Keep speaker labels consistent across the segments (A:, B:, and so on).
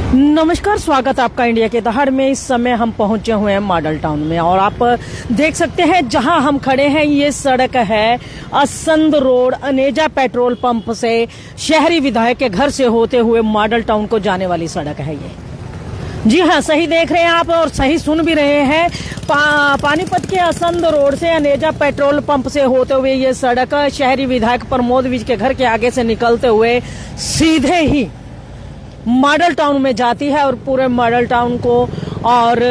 A: नमस्कार, स्वागत आपका इंडिया के दहाड़ में। इस समय हम पहुंचे हुए हैं मॉडल टाउन में और आप देख सकते हैं जहां हम खड़े हैं ये सड़क है Assandh road Aneja petrol pump से शहरी विधायक के घर से होते हुए मॉडल टाउन को जाने वाली सड़क है ये। जी हाँ, सही देख रहे हैं आप और सही सुन भी रहे हैं। पानीपत के असंध रोड से अनेजा पेट्रोल पंप से होते हुए ये सड़क शहरी विधायक प्रमोद विज के घर के आगे से निकलते हुए सीधे ही मॉडल टाउन में जाती है और पूरे मॉडल टाउन को, और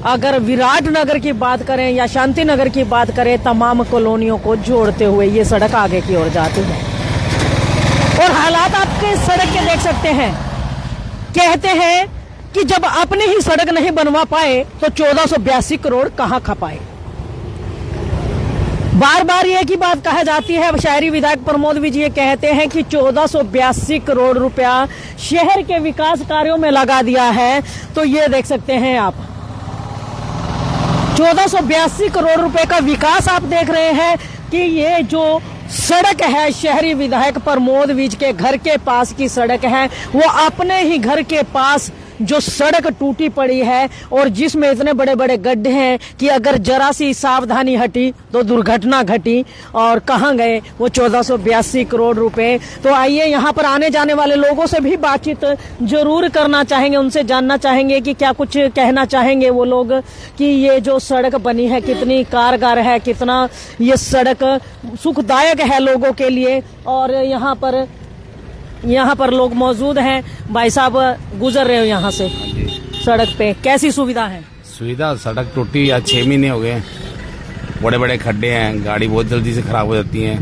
A: अगर विराट नगर की बात करें या शांति नगर की बात करें, तमाम कॉलोनियों को जोड़ते हुए ये सड़क आगे की ओर जाती है। और हालात आपके सड़क के देख सकते हैं। कहते हैं कि जब अपनी ही सड़क नहीं बनवा पाए तो 1482 करोड़ कहां खपाए। बार बार एक ही बात कहा जाती है। शहरी विधायक प्रमोद विज ये कहते हैं कि 1482 करोड़ रुपया शहर के विकास कार्यों में लगा दिया है। तो ये देख सकते हैं आप 1482 करोड़ रुपए का विकास आप देख रहे हैं कि ये जो सड़क है शहरी विधायक प्रमोद विज के घर के पास की सड़क है, वो अपने ही घर के पास जो सड़क टूटी पड़ी है और जिसमें इतने बड़े बड़े गड्ढे हैं कि अगर जरा सी सावधानी हटी तो दुर्घटना घटी। और कहां गए वो 1482 करोड़ रुपए। तो आइए यहाँ पर आने जाने वाले लोगों से भी बातचीत जरूर करना चाहेंगे, उनसे जानना चाहेंगे कि क्या कुछ कहना चाहेंगे वो लोग कि ये जो सड़क बनी है कितनी कारगर है, कितना ये सड़क सुखदायक है लोगों के लिए। और यहाँ पर लोग मौजूद हैं। भाई साहब गुजर रहे हो यहाँ से सड़क पे, कैसी सुविधा है?
B: सुविधा, सड़क टूटी या 6 महीने हो गए, बड़े बड़े खड्डे हैं, गाड़ी बहुत जल्दी से खराब हो जाती है,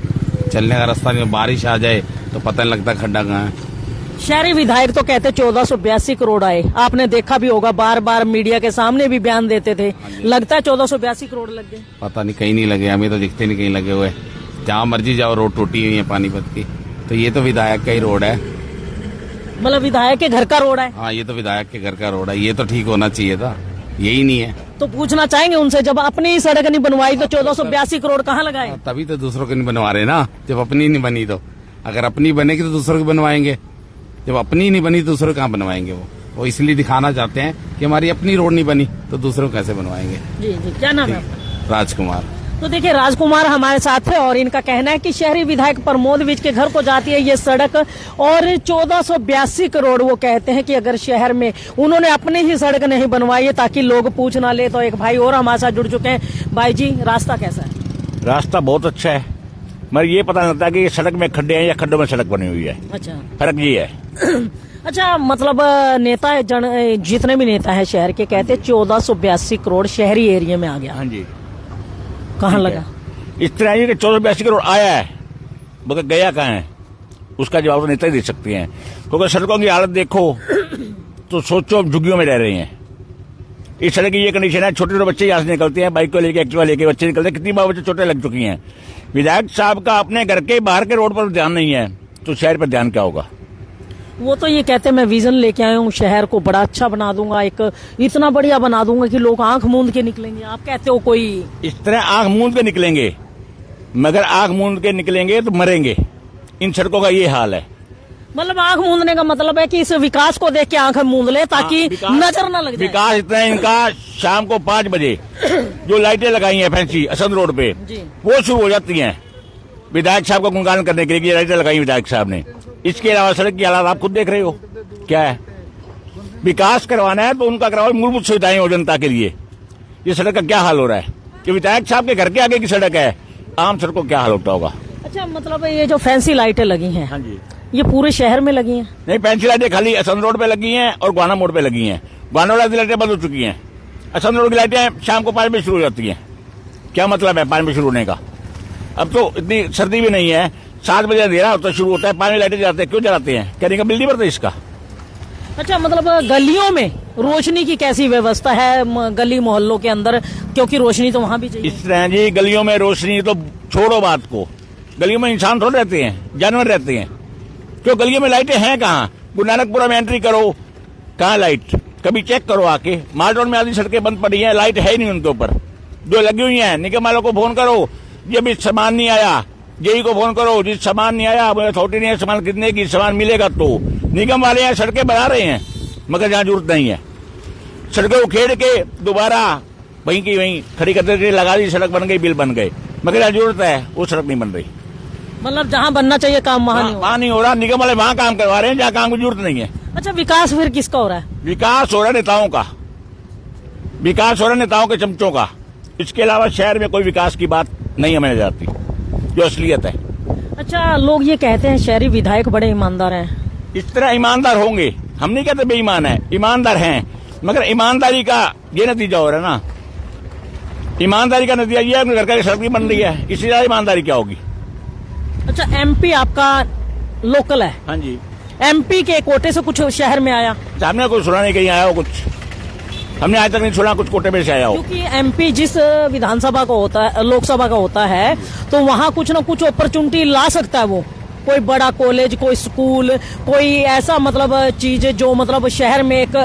B: चलने का रास्ता नहीं, बारिश आ जाए तो पता नहीं लगता खड्डा कहाँ है।
A: शहरी विधायक तो कहते 1482 करोड़ आए, आपने देखा भी होगा, बार बार मीडिया के सामने भी बयान देते थे। लगता है 1482 करोड़ लग गए?
B: पता नहीं, कहीं नहीं लगे, हमें तो दिखते नहीं कहीं लगे हुए। जहाँ मर्जी जाओ रोड टूटी हुई है पानीपत की। तो ये तो विधायक का ही रोड है,
A: मतलब विधायक के घर का रोड है?
B: हाँ, ये तो विधायक के घर का रोड है, ये तो ठीक होना चाहिए था, यही नहीं है।
A: तो पूछना चाहेंगे उनसे, जब अपनी ही सड़क नहीं बनवाई तो 1482 करोड़ कहाँ लगाए?
B: तभी तो दूसरों को नहीं बनवा रहे ना, जब अपनी नहीं बनी तो। अगर अपनी बनेगी तो दूसरों को बनवाएंगे, जब अपनी नहीं बनी दूसरों कहाँ बनवाएंगे। वो इसलिए दिखाना चाहते हैं कि हमारी अपनी रोड नहीं बनी तो दूसरों को कैसे बनवाएंगे।
A: जी जी, क्या नाम है आपका?
B: राजकुमार।
A: तो देखिए, राजकुमार हमारे साथ है और इनका कहना है कि शहरी विधायक प्रमोद विज के घर को जाती है ये सड़क और 1482 करोड़ वो कहते हैं कि अगर शहर में उन्होंने अपनी ही सड़क नहीं बनवाई है ताकि लोग पूछ ना ले। तो एक भाई और हमारे साथ जुड़ चुके हैं। भाई जी, रास्ता कैसा है?
C: रास्ता बहुत अच्छा है, मगर ये पता नहीं लगता कि ये सड़क में खड्डे हैं या खड्डों में सड़क बनी हुई है।
A: अच्छा,
C: फर्क ये है।
A: अच्छा, मतलब नेता जितने भी नेता है शहर के कहते 1482 करोड़ शहरी एरिया में आ गया।
C: हाँ जी,
A: कहाँ लगा?
C: इस तरह है कि 1482 करोड़ आया है, मगर गया कहाँ है उसका जवाब तो नेता ही दे सकते हैं। क्योंकि सड़कों की हालत देखो तो सोचो, झुग्गियों में रह रहे हैं। इस सड़क की ये कंडीशन है, छोटे छोटे बच्चे यहाँ से निकलते हैं, बाइक को लेके, एक्टिवा लेके बच्चे निकलते हैं, कितनी बार बच्चे चोटें लग चुकी हैं। विधायक साहब का अपने घर के बाहर के रोड पर ध्यान नहीं है तो शहर पर ध्यान क्या होगा?
A: वो तो ये कहते हैं मैं विजन लेके आया हूँ, शहर को बड़ा अच्छा बना दूंगा, एक इतना बढ़िया बना दूंगा कि लोग आंख मूंद के निकलेंगे। आप कहते हो कोई
C: इस तरह आंख मूंद के निकलेंगे, मगर आंख मूंद के निकलेंगे तो मरेंगे। इन सड़कों का ये हाल है।
A: मतलब आंख मूंदने का मतलब है कि इस विकास को देख के आंख मूंद ले ताकि नजर न लग जाए।
C: विकास इतना है इनका, शाम को 5 बजे जो लाइटें लगाई हैं फैंसी असंध रोड पे, वो शुरू हो जाती हैं विधायक साहब को गुणगान करने के लिए। लाइटें लगाई विधायक साहब ने। इसके अलावा सड़क की हालत आप खुद देख रहे हो क्या है। विकास करवाना है तो उनका करवाओ, मूलभूत सुविधाएं हो जनता के लिए। ये सड़क का क्या हाल हो रहा है कि विधायक साहब के घर के आगे की सड़क है, आम सड़कों क्या हाल होता होगा।
A: अच्छा, मतलब ये जो फैंसी लाइटें लगी हैं,
C: हाँ जी,
A: ये पूरे शहर में लगी हैं?
C: नहीं, फैंसी लाइटें खाली असंध रोड पे लगी हैं और गुआना मोड़ पे लगी हैं। गुआना रोड की लाइटें बंद हो चुकी हैं। असंध रोड की लाइटें शाम को 5 बजे शुरू हो जाती हैं। क्या मतलब है 5 बजे शुरू होने का? अब तो इतनी सर्दी भी नहीं है, 7 बजे अंधेरा होता शुरू होता है, 5 बजे लाइटें जलाते हैं। क्यों जलाते हैं? कहने का बिल नहीं भरते इसका।
A: अच्छा, मतलब गलियों में रोशनी की कैसी व्यवस्था है गली मोहल्लों के अंदर, क्योंकि रोशनी तो वहाँ भी चाहिए।
C: इस तरह जी, गलियों में रोशनी तो छोड़ो बात को, गलियों में इंसान थोड़े रहते हैं, जानवर रहते हैं। क्यों गलियों में लाइटें हैं कहाँ? गुरु नानकपुरा में एंट्री करो, कहाँ लाइट? कभी चेक करो आके। माल रोड में आधी सड़कें बंद पड़ी हैं, लाइट है ही नहीं उनके ऊपर, जो लगी हुई हैं। निगम वालों को फोन करो, ये भी सामान नहीं आया, जेई को फोन करो, जिस सामान नहीं आया, अथॉरिटी नहीं है सामान कितने की सामान मिलेगा। तो निगम वाले यहाँ सड़कें बना रहे हैं, मगर जहाँ जरूरत नहीं है सड़कें उखेड़ के दोबारा वहीं की वहीं खड़ी करते थे, लगा दी, सड़क बन गई, बिल बन गए। मगर जहाँ जरूरत है वो सड़क नहीं बन रही।
A: मतलब जहाँ बनना चाहिए काम वहाँ नहीं हो रहा।
C: वहाँ नहीं हो रहा, निगम वाले वहाँ काम करवा रहे हैं जहाँ काम की जरूरत नहीं है।
A: अच्छा, विकास फिर किसका हो रहा है?
C: विकास हो रहा है नेताओं का, विकास हो रहा है नेताओं के चमचों का। इसके अलावा शहर में कोई विकास की बात नहीं हमें जाती जो असलियत है।
A: अच्छा, लोग ये कहते हैं शहरी विधायक बड़े ईमानदार हैं।
C: इस तरह ईमानदार होंगे, हम नहीं कहते बेईमान है, ईमानदार हैं, मगर ईमानदारी का ये नतीजा हो रहा है ना। ईमानदारी का नतीजा ये है कि घर का सड़क नहीं बन रही है, इससे ज्यादा ईमानदारी क्या होगी।
A: अच्छा, एमपी आपका लोकल है,
C: हाँ जी,
A: एमपी के कोटे से कुछ शहर में आया?
C: हमने कुछ सुना नहीं, कहीं आया हो कुछ, हमने आज तक नहीं सुना कुछ कोटे में से आया हो।
A: क्योंकि एमपी जिस विधानसभा का होता है, लोकसभा का होता है, तो वहाँ कुछ ना कुछ अपॉर्चुनिटी ला सकता है वो, कोई बड़ा कॉलेज, कोई स्कूल, कोई ऐसा मतलब चीज जो मतलब शहर में एक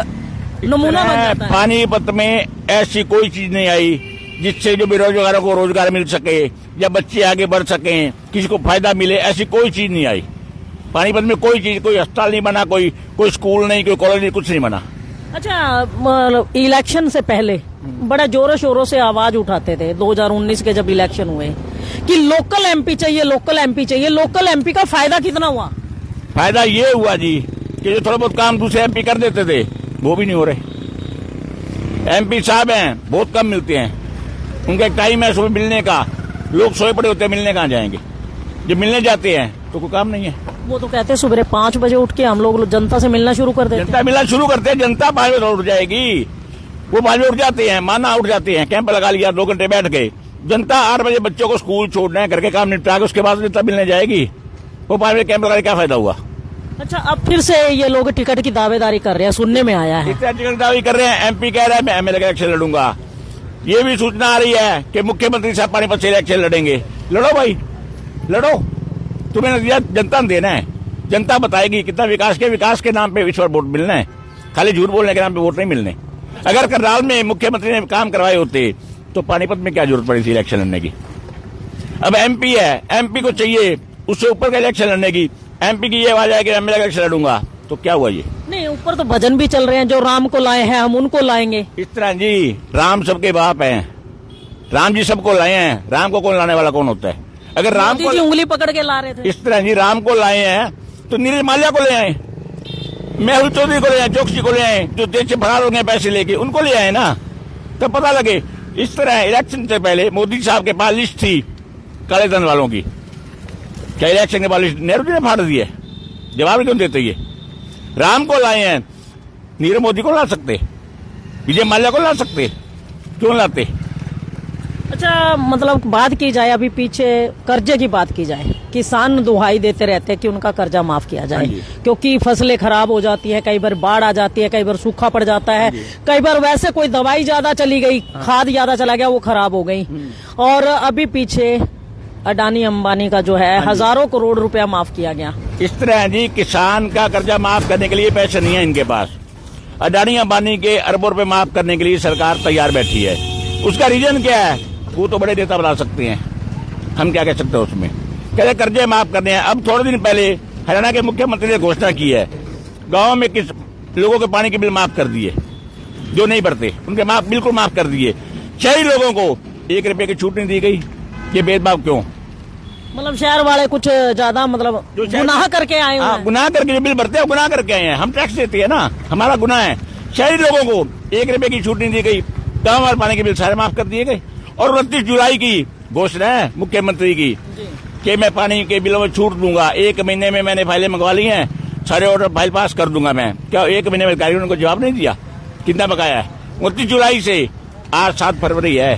A: नमूना बन जाता है।
C: पानीपत में ऐसी कोई चीज नहीं आई जिससे जो बेरोजगारों को रोजगार मिल सके या बच्चे आगे बढ़ सके, किसी को फायदा मिले, ऐसी कोई चीज नहीं आई पानीपत में। कोई चीज, कोई अस्पताल नहीं बना, कोई स्कूल नहीं, कोई कॉलेज नहीं, कुछ नहीं बना।
A: अच्छा, मतलब इलेक्शन से पहले बड़ा जोरों शोरों से आवाज उठाते थे 2019 के जब इलेक्शन हुए कि लोकल एमपी चाहिए, लोकल एमपी चाहिए। लोकल एमपी का फायदा कितना हुआ?
C: फायदा ये हुआ जी कि जो थोड़ा बहुत काम दूसरे एमपी कर देते थे वो भी नहीं हो रहे। एमपी साहब हैं, बहुत कम मिलते हैं, उनका एक टाइम है सुबह मिलने का, लोग सोए पड़े होते हैं, मिलने कहाँ जाएंगे। जब मिलने जाते हैं तो कोई काम नहीं है।
A: वो तो कहते हैं सुबह 5 बजे उठ के हम लोग जनता से मिलना शुरू कर देते हैं।
C: जनता मिलना शुरू करते हैं, जनता 5 बजे उठ जाएगी, वो 5 बजे उठ जाते हैं, माना उठ जाते हैं, कैंप लगा लिया, 2 घंटे बैठ गए। जनता 8 बजे बच्चों को स्कूल छोड़ना है, घर के काम निपटा के उसके बाद जनता मिलने जाएगी। वो 5 बजे कैंप लगाने क्या फायदा हुआ।
A: अच्छा, अब फिर से ये लोग टिकट की दावेदारी कर रहे हैं, सुनने में आया है।
C: इतना टिकट दावी कर रहे हैं। एमपी कह रहा है मैं एमएलए का इलेक्शन लड़ूंगा। ये भी सूचना आ रही है कि मुख्यमंत्री साहब पानीपत से इलेक्शन लड़ेंगे। लड़ो भाई, लड़ो, तुम्हें नतीजा जनता ने देना है, जनता बताएगी कितना विकास के नाम पे इस बार वोट मिलना है, खाली झूठ बोलने के नाम पे वोट नहीं मिलने। अगर करनाल में मुख्यमंत्री ने काम करवाए होते तो पानीपत में क्या जरूरत पड़ी थी इलेक्शन लड़ने की। अब एमपी है, एमपी को चाहिए उससे ऊपर का इलेक्शन लड़ने की। एमपी की ये आवाज है कि एमएलए का इलेक्शन लड़ूंगा, तो क्या हुआ ये?
A: नहीं, ऊपर तो भजन भी चल रहे हैं, जो राम को लाए हैं हम उनको लाएंगे।
C: इस तरह जी, राम सबके बाप हैं, राम जी सबको लाए हैं, राम को कौन लाने वाला कौन होता है? अगर राम को
A: उंगली पकड़ के ला रहे थे।
C: इस तरह जी राम को लाए हैं तो नीरज माल्या को ले आए, मेहुल चौधरी को ले आए, चौकसी को ले आए, जो देश से फरार हो गए पैसे लेके, उनको ले आए ना, तो पता लगे। इस तरह इलेक्शन से पहले मोदी साहब के पास लिस्ट थी काले धन वालों की, क्या इलेक्शन के बाद लिस्ट नेहरू जी ने फाड़ दी है? जवाब क्यों देते? ये राम को लाए हैं, नीरव मोदी को ला सकते, विजय माल्या को ला सकते, क्यों लाते?
A: अच्छा, मतलब बात की जाए अभी पीछे कर्जे की बात की जाए, किसान दुहाई देते रहते हैं कि उनका कर्जा माफ किया जाए, क्योंकि फसलें खराब हो जाती है, कई बार बाढ़ आ जाती है, कई बार सूखा पड़ जाता है, कई बार वैसे कोई दवाई ज्यादा चली गई, खाद ज्यादा चला गया, वो खराब हो गई। और अभी पीछे अडानी अंबानी का जो है हजारों करोड़ रुपया माफ किया गया।
C: इस तरह जी किसान का कर्जा माफ करने के लिए पैसे नहीं है इनके पास। अडानी अंबानी के अरबों रुपए माफ करने के लिए सरकार तैयार बैठी है। उसका रीजन क्या है? वो तो बड़े नेता बना सकते हैं, हम क्या कह सकते हैं उसमें। कहते कर्जे माफ करने हैं। अब थोड़े दिन पहले हरियाणा के मुख्यमंत्री ने घोषणा की है, गाँव में किस लोगों के पानी के बिल माफ कर दिए, जो नहीं भरते उनके बिल्कुल माफ कर दिए। शहरी लोगों को 1 रुपए की छूट नहीं दी गई। ये भेदभाव क्यों?
A: मतलब शहर वाले कुछ ज्यादा मतलब गुनाह करके आए हुए हैं।
C: गुनाह करके जो बिल भरते हैं गुनाह करके आए हैं। हम टैक्स देते हैं ना, हमारा गुनाह है। शहरी लोगों को 1 रुपए की छूट नहीं दी गई, गाँव वाले पानी के बिल सारे माफ कर दिए गए। और 29 जुलाई की घोषणा है मुख्यमंत्री की कि मैं पानी के बिलों में छूट दूंगा। 1 महीने में मैंने फाइलें मंगवा ली हैं, सारे ऑर्डर फाइल पास कर दूंगा मैं। क्या 1 महीने में कारीगरों को जवाब नहीं दिया? कितना बकाया है? 29 जुलाई से आज 7 फरवरी है,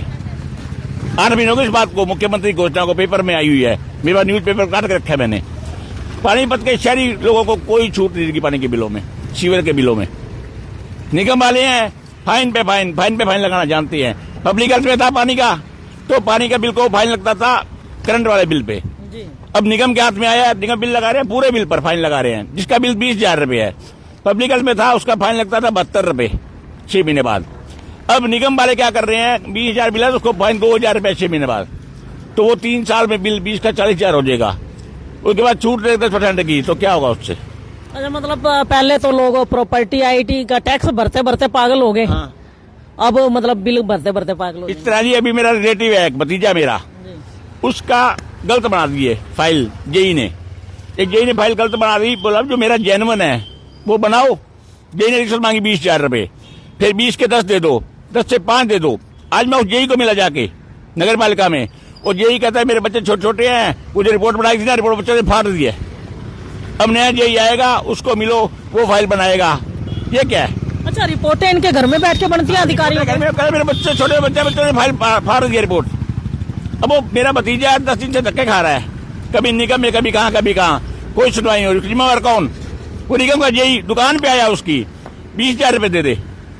C: 8 महीनों की इस बात को मुख्यमंत्री की घोषणा को पेपर में आई हुई है। मेरे पास न्यूज पेपर काट के रखा है मैंने। पानीपत के शहरी लोगों को कोई छूट नहीं देगी पानी के बिलों में, सीवर के बिलों में। निगम वाले हैं फाइन पे फाइन लगाना जानते हैं। पब्लिक हेल्थ में था पानी का, तो पानी का बिल को फाइन लगता था करंट वाले बिल पे। अब निगम के हाथ में आया है, निगम बिल लगा रहे हैं, पूरे बिल पर फाइन लगा रहे हैं, जिसका बिल 20,000 रुपए है। पब्लिक हेल्थ में था, उसका फाइन लगता था 72 रुपए 6 महीने बाद। अब निगम वाले क्या कर रहे हैं, 20,000 बिल है तो उसको फाइन 2,000 रुपए 6 महीने बाद, तो वो 3 साल में बिल 20 का 40,000 हो जाएगा। उसके बाद छूट देते 10% की, तो क्या होगा उससे?
A: अच्छा, मतलब पहले तो लोग प्रॉपर्टी आईटी का टैक्स भरते भरते पागल हो गए।
C: हाँ।
A: अब मतलब बिल भरते भरते पागल हो गए।
C: इस तरह जी अभी मेरा रिलेटिव है एक भतीजा मेरा, उसका गलत बना दिए फाइल जेई ने। एक जेई ने फाइल गलत बना दी, बोला जो मेरा जेन्युइन है वो बनाओ। जेई ने रिश्वत मांगी 20,000 रुपए, फिर 20 के 10 दे दो, 10 से 5 दे दो। आज मैं उस जेई को मिला जाके नगर पालिका में, और जेई कहता है मेरे बच्चे छोटे छोटे हैं, मुझे रिपोर्ट बनाई थी ना, रिपोर्ट बच्चों ने फाड़ दी है। अब नया जेई आएगा, उसको मिलो, वो फाइल बनाएगा। ये क्या है?
A: अच्छा, रिपोर्टें इनके घर में बैठ के बनती हैं अधिकारियों
C: घर में कहा मेरे बच्चे छोटे बच्चों ने फाइल फाड़ दी रिपोर्ट। अब वो मेरा भतीजा 10 दिन से धक्के खा रहा है, कभी निगम में कभी कहाँ, कोई सुनवाई नहीं हो रही। जिम्मेवार कौन? वो निगम का जेई दुकान पे आया, उसकी 20,000 रुपए दे दे,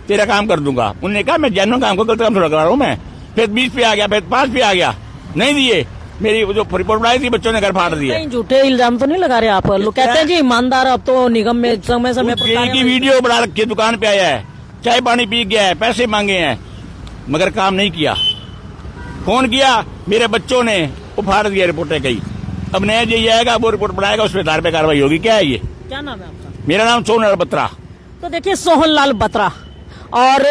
C: तेरा काम कर दूंगा। उन्होंने कहा मैं जेन्युइन काम को गलत काम थोड़ा करा रहा हूँ मैं। फिर 20 पे आ गया, फिर 5 पे आ गया, नहीं दिए। मेरी जो रिपोर्ट बनाई थी बच्चों ने घर फाड़ दिया।
A: कहीं झूठे इल्जाम तो नहीं लगा रहे आप? लोग कहते हैं जी ईमानदार, अब तो निगम में समय समय पर
C: जेई की वीडियो बना रखी है, दुकान पे आया है, चाय पानी पी गया है, पैसे मांगे हैं, मगर काम नहीं किया। फोन किया, मेरे बच्चों ने वो फाड़ दिया, रिपोर्टें कई। अब नया जेई आएगा, वो रिपोर्ट बनाएगा, उसमें आधार पे कार्रवाई होगी। क्या है ये?
A: क्या नाम है आपका?
C: मेरा नाम सोहनलाल बत्रा।
A: तो देखिए, सोहनलाल बत्रा। और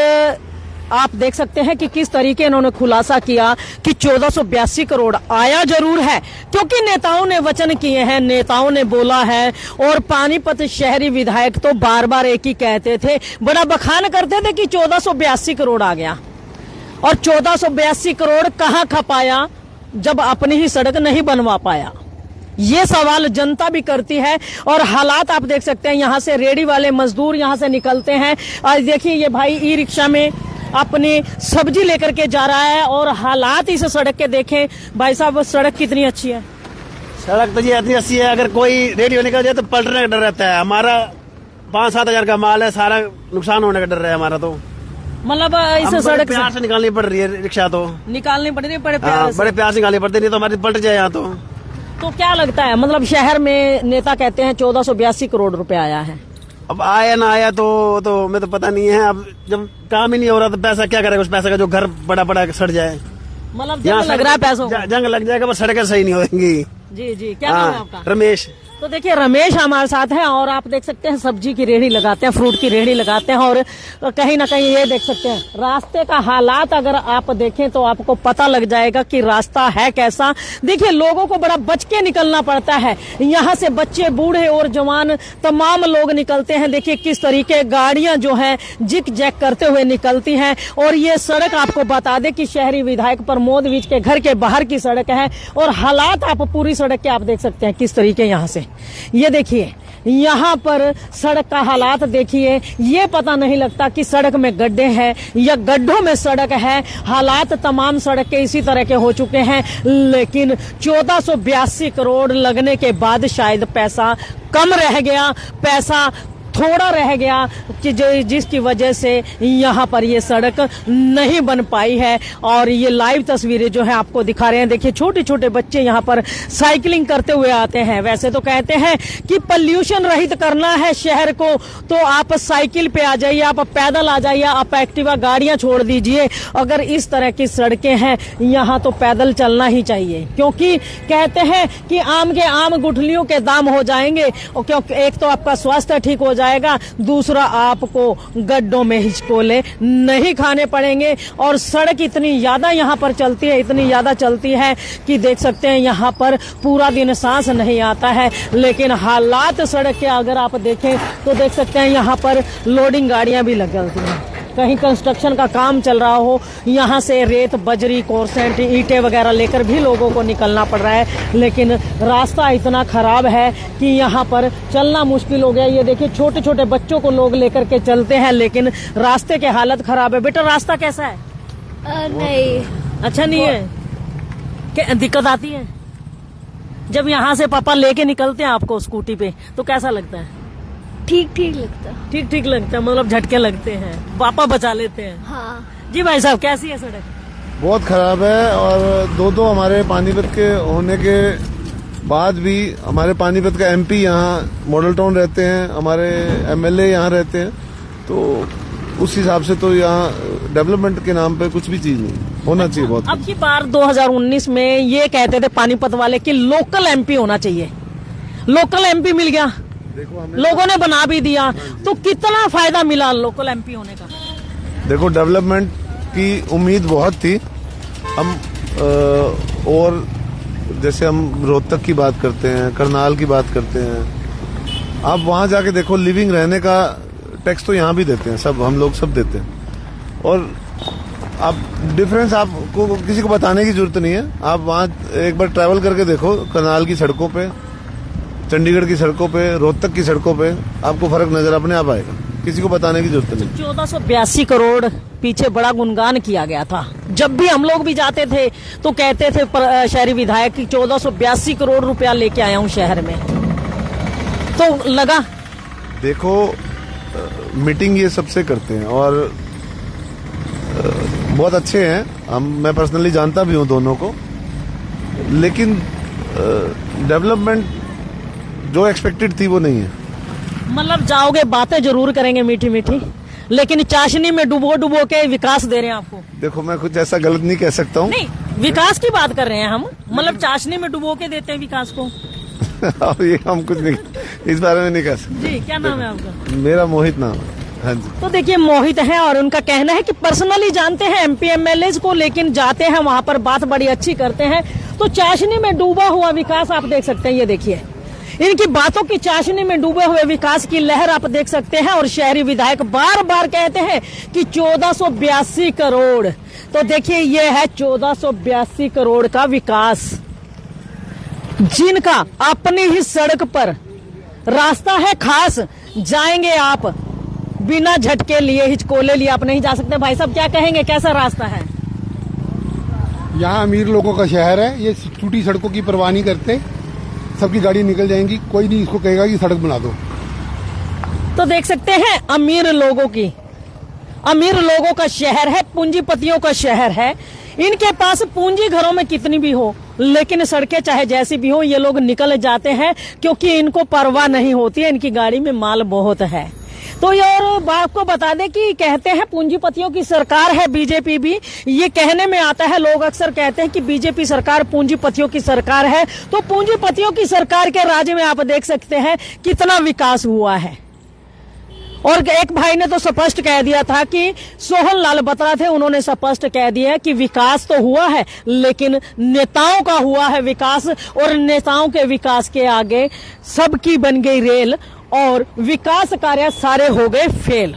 A: आप देख सकते हैं कि किस तरीके इन्होंने खुलासा किया कि 1482 करोड़ आया जरूर है, क्योंकि नेताओं ने वचन किए हैं, नेताओं ने बोला है। और पानीपत शहरी विधायक तो बार बार एक ही कहते थे, बड़ा बखान करते थे कि 1482 करोड़ आ गया। और 1482 करोड़ कहाँ खपाया जब अपनी ही सड़क नहीं बनवा पाया? ये सवाल जनता भी करती है। और हालात आप देख सकते हैं, यहाँ से रेडी वाले मजदूर यहाँ से निकलते हैं। आज देखिए, ये भाई ई रिक्शा में अपनी सब्जी लेकर के जा रहा है। और हालात इस सड़क के देखें भाई साहब, सड़क कितनी अच्छी है।
D: सड़क तो ये इतनी अच्छी है, अगर कोई रेडियो निकल जाए तो पलटने का डर रहता है। हमारा 5-7 हजार का माल है, सारा नुकसान होने का डर है हमारा। तो
A: मतलब इस
D: हम
A: सड़क
D: प्यार से निकालनी पड़ रही है रिक्शा, तो
A: निकालनी पड़ रही है बड़े
D: हाँ,
A: प्यार से।
D: बड़े प्यार से निकालनी पड़ती, नहीं तो हमारी पलट जाए यहाँ।
A: तो क्या लगता है, मतलब शहर में नेता कहते हैं 1482 करोड़ रुपए आया है।
D: अब आया ना आया तो मैं तो पता नहीं है। अब जब काम ही नहीं हो रहा तो पैसा क्या करेगा उस पैसे का, जो घर बड़ा बड़ा सड़ जाए।
A: मतलब जंग लग रहा है पैसों को।
D: जंग लग जाएगा, बस सड़कें सही नहीं होंगी।
A: जी जी, क्या नाम है आपका?
D: रमेश।
A: तो देखिए, रमेश हमारे साथ हैं। और आप देख सकते हैं सब्जी की रेहड़ी लगाते हैं, फ्रूट की रेहड़ी लगाते हैं। और कहीं ना कहीं ये देख सकते हैं रास्ते का हालात, अगर आप देखें तो आपको पता लग जाएगा कि रास्ता है कैसा। देखिए, लोगों को बड़ा बच के निकलना पड़ता है। यहाँ से बच्चे, बूढ़े और जवान तमाम लोग निकलते हैं। देखिए किस तरीके गाड़ियां जो है जिक जैक करते हुए निकलती हैं। और ये सड़क आपको बता दें कि शहरी विधायक प्रमोद विज के घर के बाहर की सड़क है। और हालात आप पूरी सड़क के आप देख सकते हैं किस तरीके यहाँ से। ये देखिए, यहाँ पर सड़क का हालात देखिए। ये पता नहीं लगता कि सड़क में गड्ढे हैं या गड्ढों में सड़क है। हालात तमाम सड़क के इसी तरह के हो चुके हैं। लेकिन 1482 करोड़ लगने के बाद शायद पैसा कम रह गया, पैसा थोड़ा रह गया, कि जिसकी वजह से यहाँ पर ये सड़क नहीं बन पाई है। और ये लाइव तस्वीरें जो है आपको दिखा रहे हैं। देखिए, छोटे छोटे बच्चे यहाँ पर साइकिलिंग करते हुए आते हैं। वैसे तो कहते हैं कि पॉल्यूशन रहित करना है शहर को, तो आप साइकिल पे आ जाइए, आप पैदल आ जाइए, आप एक्टिवा गाड़ियां छोड़ दीजिए। अगर इस तरह की सड़कें हैं यहाँ तो पैदल चलना ही चाहिए, क्योंकि कहते हैं कि आम के आम गुठलियों के दाम हो जाएंगे। और क्योंकि एक तो आपका स्वास्थ्य ठीक हो जाएगा, दूसरा आपको गड्ढों में हिचकोले नहीं खाने पड़ेंगे। और सड़क इतनी ज्यादा यहाँ पर चलती है, इतनी ज्यादा चलती है कि देख सकते हैं यहाँ पर पूरा दिन सांस नहीं आता है। लेकिन हालात सड़क के अगर आप देखें तो देख सकते हैं यहाँ पर लोडिंग गाड़ियां भी लग जाती हैं। कहीं कंस्ट्रक्शन का काम चल रहा हो, यहाँ से रेत, बजरी, कोरसेंट, ईंटें वगैरह लेकर भी लोगों को निकलना पड़ रहा है। लेकिन रास्ता इतना खराब है कि यहाँ पर चलना मुश्किल हो गया। ये देखिए, छोटे छोटे बच्चों को लोग लेकर के चलते हैं, लेकिन रास्ते के हालत खराब है। बेटा, रास्ता कैसा है?
E: नहीं,
A: अच्छा नहीं है? क्या दिक्कत आती है जब यहाँ से पापा लेके निकलते हैं आपको स्कूटी पे, तो कैसा लगता है?
E: ठीक ठीक लगता।
A: ठीक ठीक लगता है, मतलब झटके लगते हैं, पापा बचा लेते हैं।
E: हाँ।
A: जी भाई साहब, कैसी है सड़क?
F: बहुत खराब है। और दो हमारे पानीपत के होने के बाद भी हमारे पानीपत का एमपी यहाँ मॉडल टाउन रहते हैं, हमारे एमएलए यहाँ रहते हैं, तो उस हिसाब से तो यहाँ डेवलपमेंट के नाम पे कुछ भी चीज नहीं होना चाहिए। बहुत
A: अब की बार 2019 में ये कहते थे पानीपत वाले कि लोकल एमपी होना चाहिए। लोकल एमपी मिल गया,
F: देखो हमें
A: लोगों ने बना भी दिया, तो कितना फायदा मिला लोकल एमपी होने का?
F: देखो डेवलपमेंट की उम्मीद बहुत थी हम और जैसे हम रोहतक की बात करते हैं, करनाल की बात करते हैं, आप वहां जाके देखो लिविंग रहने का टैक्स तो यहाँ भी देते हैं, सब हम लोग सब देते हैं। और आप डिफरेंस आपको किसी को बताने की जरूरत नहीं है, आप वहाँ एक बार ट्रैवल करके देखो, करनाल की सड़कों पे, चंडीगढ़ की सड़कों पे, रोहतक की सड़कों पे आपको फर्क नजर अपने आप आएगा, किसी को बताने की जरूरत नहीं।
A: 1482 करोड़ पीछे बड़ा गुणगान किया गया था, जब भी हम लोग भी जाते थे तो कहते थे शहरी विधायक कि 1482 करोड़ रुपया लेके आया हूँ शहर में, तो लगा।
F: देखो मीटिंग ये सबसे करते हैं और बहुत अच्छे हैं, मैं पर्सनली जानता भी हूँ दोनों को, लेकिन डेवलपमेंट जो एक्सपेक्टेड थी वो नहीं है।
A: मतलब जाओगे बातें जरूर करेंगे मीठी मीठी, लेकिन चाशनी में डुबो डुबो के विकास दे रहे हैं आपको।
F: देखो मैं कुछ ऐसा गलत नहीं कह सकता हूँ।
A: नहीं, विकास की बात कर रहे हैं हम, मतलब चाशनी में डुबो के देते हैं विकास को।
F: अब ये हम कुछ नहीं इस बारे में नहीं कह सकते।
A: जी, क्या नाम है आपका?
F: मेरा मोहित नाम है। हाँ जी।
A: तो देखिए मोहित है और उनका कहना है कि पर्सनली जानते हैं एमपी एमएलए को, लेकिन जाते हैं वहां पर बात बड़ी अच्छी करते हैं। तो चाशनी में डूबा हुआ विकास आप देख सकते हैं, ये देखिए इनकी बातों की चाशनी में डूबे हुए विकास की लहर आप देख सकते हैं। और शहरी विधायक बार बार कहते हैं कि 1482 करोड़, तो देखिए ये है 1482 करोड़ का विकास, जिनका अपनी ही सड़क पर रास्ता है खास, जाएंगे आप बिना झटके लिए, हिचकोले लिए आप नहीं जा सकते। भाई साहब क्या कहेंगे, कैसा रास्ता है?
G: यहाँ अमीर लोगों का शहर है, ये टूटी सड़कों की परवाह नहीं करते, सबकी गाड़ी निकल जाएंगी, कोई नहीं इसको कहेगा कि सड़क बना दो।
A: तो देख सकते हैं अमीर लोगों का शहर है, पूंजीपतियों का शहर है। इनके पास पूंजी घरों में कितनी भी हो, लेकिन सड़कें चाहे जैसी भी हो ये लोग निकल जाते हैं, क्योंकि इनको परवाह नहीं होती है, इनकी गाड़ी में माल बहुत है। तो ये और आपको बता दें कि कहते हैं पूंजीपतियों की सरकार है बीजेपी भी, ये कहने में आता है, लोग अक्सर कहते हैं कि बीजेपी सरकार पूंजीपतियों की सरकार है। तो पूंजीपतियों की सरकार के राज्य में आप देख सकते हैं कितना विकास हुआ है। और एक भाई ने तो स्पष्ट कह दिया था कि सोहन लाल बत्रा थे, उन्होंने स्पष्ट कह दिया कि विकास तो हुआ है, लेकिन नेताओं का हुआ है विकास, और नेताओं के विकास के आगे सबकी बन गई रेल और विकास कार्य सारे हो गए फेल।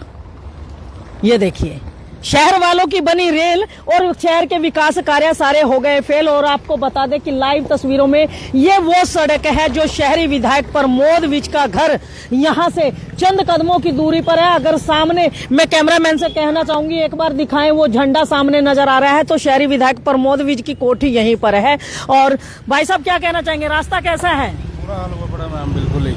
A: ये देखिए शहर वालों की बनी रेल और शहर के विकास कार्य सारे हो गए फेल। और आपको बता दें कि लाइव तस्वीरों में ये वो सड़क है जो शहरी विधायक प्रमोद विज का घर यहाँ से चंद कदमों की दूरी पर है। अगर सामने, मैं कैमरामैन से कहना चाहूंगी एक बार दिखाएं, वो झंडा सामने नजर आ रहा है, तो शहरी विधायक प्रमोद विज की कोठी यहीं पर है। और भाई साहब क्या कहना चाहेंगे, रास्ता कैसा है?
G: पूरा हाल हुआ पड़ा मैम, बिल्कुल ही।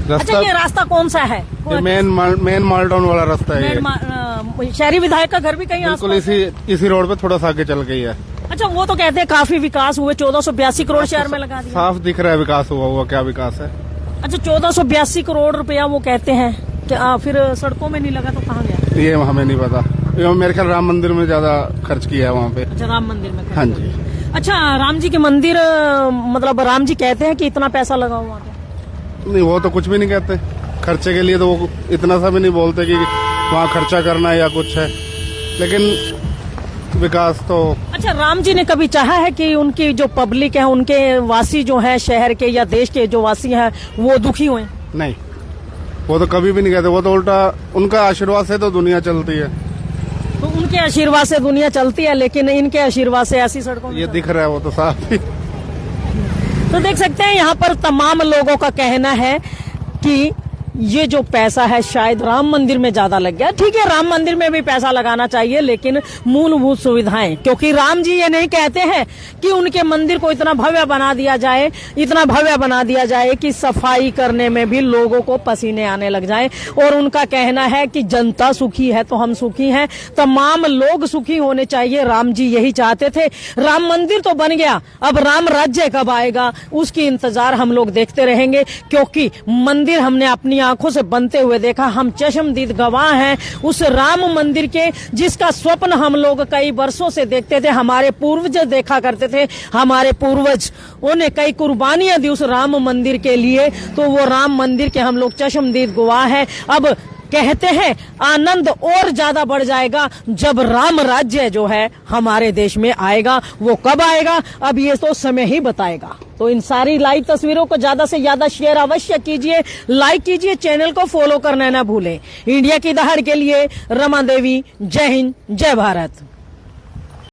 A: अच्छा, ये रास्ता कौन सा है?
G: मेन मालटाउन वाला रास्ता है ये।
A: शहरी विधायक का घर भी कहीं
G: बिल्कुल
A: आसपास?
G: इसी रोड पे थोड़ा सा आगे चल गई है।
A: अच्छा, वो तो कहते हैं काफी विकास हुए, 1482 करोड़ शहर में लगा दिया।
G: साफ दिख रहा है विकास हुआ, क्या विकास है।
A: अच्छा, 1482 करोड़ रुपया वो कहते हैं कि फिर सड़कों में नहीं लगा तो कहाँ गया?
G: ये हमें नहीं पता, ये मेरे ख्याल राम मंदिर में ज्यादा खर्च किया है वहाँ पे।
A: अच्छा, राम मंदिर में।
G: हाँ जी।
A: अच्छा, राम जी के मंदिर, मतलब राम जी कहते हैं कि इतना पैसा लगा हुआ है?
G: नहीं, वो तो कुछ भी नहीं कहते, खर्चे के लिए तो वो इतना सा भी नहीं बोलते कि वहाँ खर्चा करना है या कुछ है, लेकिन विकास तो। अच्छा,
A: राम जी ने कभी चाहा है कि उनकी जो पब्लिक है, उनके वासी जो है शहर के या देश के जो वासी हैं वो दुखी हुए?
G: नहीं, वो तो कभी भी नहीं कहते, वो तो उल्टा उनका आशीर्वाद से तो दुनिया चलती है।
A: तो उनके आशीर्वाद से दुनिया चलती है, लेकिन इनके आशीर्वाद से ऐसी सड़कों में
G: ये दिख रहा है वो तो साफ ही।
A: तो देख सकते हैं यहाँ पर तमाम लोगों का कहना है कि ये जो पैसा है शायद राम मंदिर में ज्यादा लग गया। ठीक है, राम मंदिर में भी पैसा लगाना चाहिए, लेकिन मूलभूत सुविधाएं, क्योंकि राम जी ये नहीं कहते हैं कि उनके मंदिर को इतना भव्य बना दिया जाए कि सफाई करने में भी लोगों को पसीने आने लग जाए। और उनका कहना है कि जनता सुखी है तो हम सुखी हैं, तमाम लोग सुखी होने चाहिए। राम जी यही चाहते थे। राम मंदिर तो बन गया, अब राम राज्य कब आएगा उसकी इंतजार हम लोग देखते रहेंगे, क्योंकि मंदिर हमने अपनी आंखों से बनते हुए देखा। हम चश्मदीद गवाह हैं उस राम मंदिर के, जिसका स्वप्न हम लोग कई वर्षों से देखते थे, हमारे पूर्वज देखा करते थे। हमारे पूर्वज उन्हें कई कुर्बानियां दी उस राम मंदिर के लिए, तो वो राम मंदिर के हम लोग चश्मदीद गवाह हैं। अब कहते हैं आनंद और ज्यादा बढ़ जाएगा जब राम राज्य जो है हमारे देश में आएगा। वो कब आएगा अब ये तो समय ही बताएगा। तो इन सारी लाइव तस्वीरों को ज्यादा से ज्यादा शेयर अवश्य कीजिए, लाइक कीजिए, चैनल को फॉलो करना ना भूलें। इंडिया की दहाड़ के लिए रमा देवी, जय हिंद, जय भारत।